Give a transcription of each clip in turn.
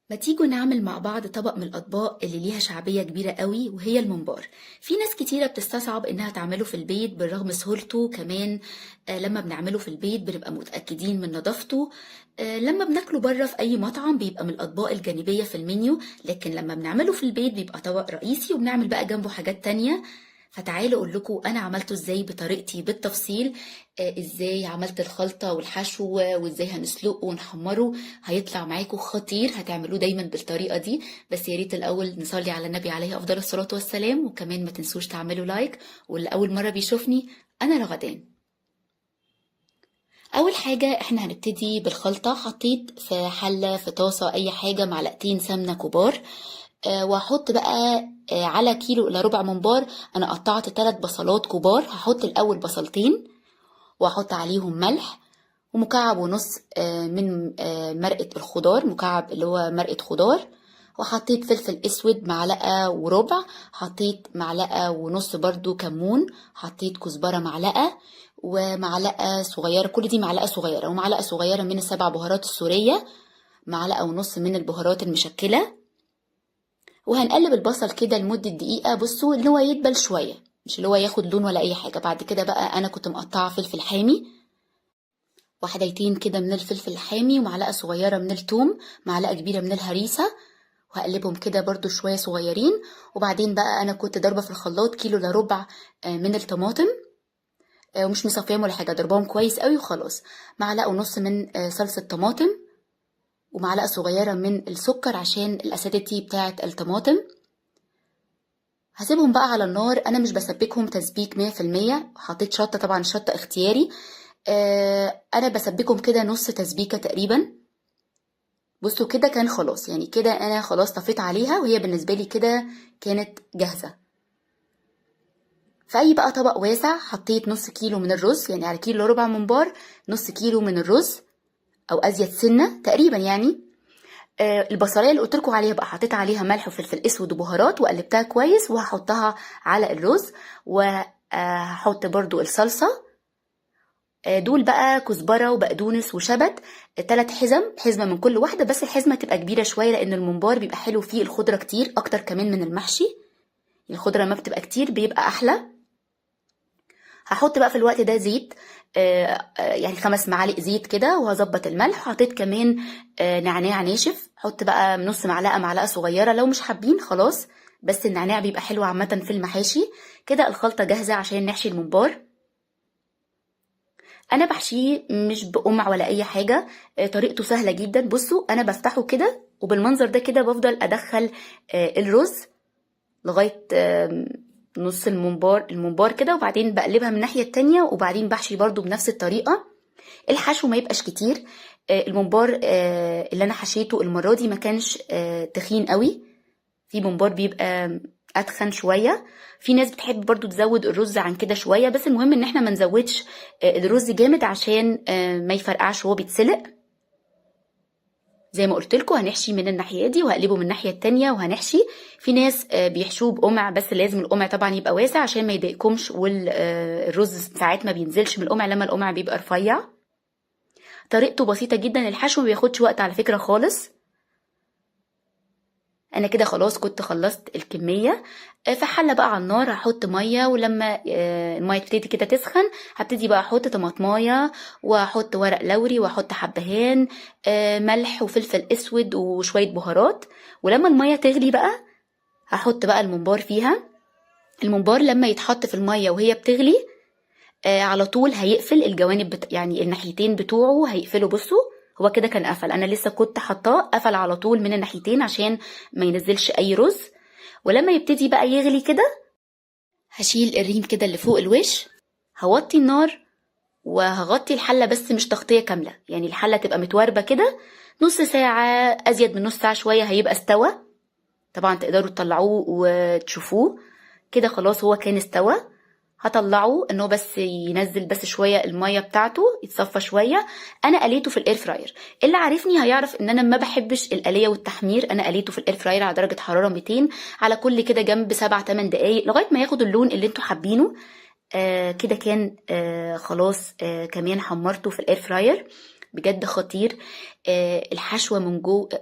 ما تيجوا نعمل مع بعض طبق من الأطباق اللي ليها شعبية كبيرة قوي وهي الممبار. في ناس كتيرة بتستصعب إنها تعمله في البيت بالرغم سهولته كمان. لما بنعمله في البيت بنبقى متأكدين من نظافته. لما بناكله بره في أي مطعم بيبقى من الأطباق الجانبية في المنيو، لكن لما بنعمله في البيت بيبقى طبق رئيسي وبنعمل بقى جنبه حاجات تانية. فتعالوا اقول لكم انا عملته ازاي بطريقتي بالتفصيل. ازاي عملت الخلطة والحشو وازاي هنسلقه ونحمره. هيطلع معاكم خطير، هتعملوه دايما بالطريقة دي. بس يا ريت الاول نصلي على النبي عليه افضل الصلاة والسلام، وكمان ما تنسوش تعملوا لايك. واللي اول مرة بيشوفني، انا رغدان. اول حاجة احنا هنبتدي بالخلطة. حطيت في حلة في طاسة اي حاجة معلقتين سمنة كبار. وهحط بقى على كيلو الا ربع ممبار انا قطعت 3 بصلات كبار. هحط الاول بصلتين وهحط عليهم ملح ومكعب ونص من مرقة الخضار، مكعب اللي هو مرقة خضار. وحطيت فلفل اسود معلقة وربع. حطيت معلقة ونص برضو كمون. حطيت كزبرة معلقة ومعلقة صغيرة، كل دي معلقة صغيرة، ومعلقة صغيرة من السبع بهارات السورية، معلقة ونص من البهارات المشكلة. وهنقلب البصل كده لمدة دقيقة. بصوا اللي هو يدبل شوية، مش اللي هو ياخد لون ولا اي حاجة. بعد كده بقى انا كنت مقطعة فلفل حامي، وحدايتين كده من الفلفل الحامي، ومعلقة صغيرة من الثوم، معلقة كبيرة من الهريسة. وهقلبهم كده برضو شوية صغيرين. وبعدين بقى انا كنت ضربة في الخلاط كيلو الا ربع من الطماطم، ومش مصفيهم ولا حاجة، ضربهم كويس قوي وخلاص. معلقة ونص من صلصة طماطم، ومعلقة صغيرة من السكر عشان الاسيديتي بتاعة الطماطم. هسيبهم بقى على النار. انا مش بسبكهم تسبيك 100%. حطيت شطة، طبعا الشطة اختياري. انا بسبكهم كده نص تسبيكة تقريبا. بصوا كده كان خلاص، يعني كده انا خلاص طفيت عليها وهي بالنسبة لي كده كانت جاهزة. في اي بقى طبق واسع حطيت نص كيلو من الرز، يعني على كيلو ربع ممبار نص كيلو من الرز او ازيد سنة تقريبا يعني. البصلايه اللي قلت لكم عليها بقى حطيت عليها ملح وفلفل اسود وبهارات وقلبتها كويس، وهحطها على الرز. وهحط برضو الصلصه. دول بقى كزبره وبقدونس وشبت، 3 حزم، حزمه من كل واحده، بس الحزمه تبقى كبيره شويه لان الممبار بيبقى حلو فيه الخضره كتير اكتر كمان من المحشي. الخضره لما بتبقى كتير بيبقى احلى. هحط بقى في الوقت ده زيت، يعني 5 معالق زيت كده، وهظبط الملح. وحطيت كمان نعناع ناشف. حط بقى نص معلقة، معلقة صغيرة لو مش حابين خلاص، بس النعناع بيبقى حلو عامة في المحاشي. كده الخلطة جاهزة عشان نحشي الممبار. انا بحشيه مش بقمع ولا اي حاجة. طريقته سهلة جدا. بصوا انا بفتحه كده وبالمنظر ده كده بفضل ادخل الرز لغاية نص الممبار كده، وبعدين بقلبها من الناحية التانية، وبعدين بحشي برضو بنفس الطريقة. الحشو ما يبقاش كتير. الممبار اللي انا حشيته المرة دي ما كانش تخين قوي. في ممبار بيبقى اتخن شوية. في ناس بتحب برضو تزود الرز عن كده شوية، بس المهم ان احنا ما نزودش الرز جامد عشان ما يفرقعش وهو بيتسلق. زي ما قلت لكم هنحشي من الناحيه دي وهقلبه من الناحيه التانية وهنحشي. في ناس بيحشوه بقمع، بس لازم القمع طبعا يبقى واسع عشان ما يضايقكمش، والرز ساعات ما بينزلش من القمع لما القمع بيبقى رفيع. طريقته بسيطه جدا، الحشو ما بياخدش وقت على فكره خالص. انا كده خلاص كنت خلصت الكميه. في حله بقى على النار هحط ميه، ولما الميه تبتدي كده تسخن هبتدي بقى احط طماطمايه، واحط ورق لوري، واحط حبهان، ملح وفلفل اسود وشويه بهارات. ولما الميه تغلي بقى هحط بقى الممبار فيها. الممبار لما يتحط في الميه وهي بتغلي على طول هيقفل الجوانب يعني الناحيتين بتوعه هيقفلوا. بصوا هو كده كان قفل، انا لسه كنت حطاه قفل على طول من الناحيتين عشان ما ينزلش اي رز. ولما يبتدي بقى يغلي كده هشيل الريم كده اللي فوق الوش، هوطي النار وهغطي الحلة، بس مش تغطية كاملة، يعني الحلة تبقى متواربة كده. نص ساعة، ازيد من نص ساعة شوية هيبقى استوى. طبعا تقدروا تطلعوه وتشوفوه كده خلاص هو كان استوى. هطلعه انه بس ينزل بس شويه الميه بتاعته يتصفى شويه. انا قليته في الاير فراير. اللي عارفني هيعرف ان انا ما بحبش القليه والتحمير. انا قليته في الاير فراير على درجه حراره 200 على كل كده جنب 7 8 دقايق لغايه ما ياخد اللون اللي انتوا حابينه. كده كان خلاص. كمان حمرته في الاير فراير. بجد خطير. الحشوة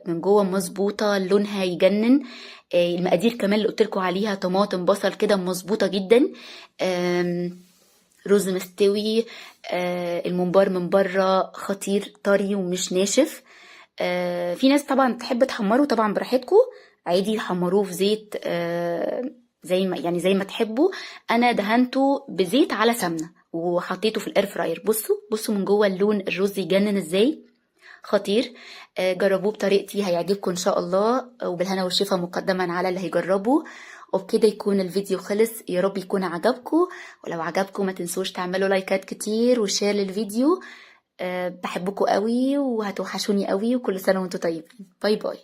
من جوه مظبوطة، لونها يجنن. المقادير كمان اللي قلتلكوا عليها، طماطم بصل كده، مظبوطة جدا. رز مستوي. الممبار من بره خطير، طري ومش ناشف. في ناس طبعا تحب تحمره، طبعا براحتكم، عادي حمروه في زيت، زي ما تحبوا. انا دهنته بزيت على سمنه وحطيته في الاير فراير. بصوا من جوه اللون الرز يجنن ازاي، خطير. جربوه بطريقتي هيعجبكم ان شاء الله، وبالهنا والشفا مقدما على اللي هيجربوا. وبكده يكون الفيديو خلص، يا رب يكون عجبكم. ولو عجبكم ما تنسوش تعملوا لايكات كتير وشير للفيديو. بحبكم قوي وهتوحشوني قوي، وكل سنة وانتم طيبين. باي باي.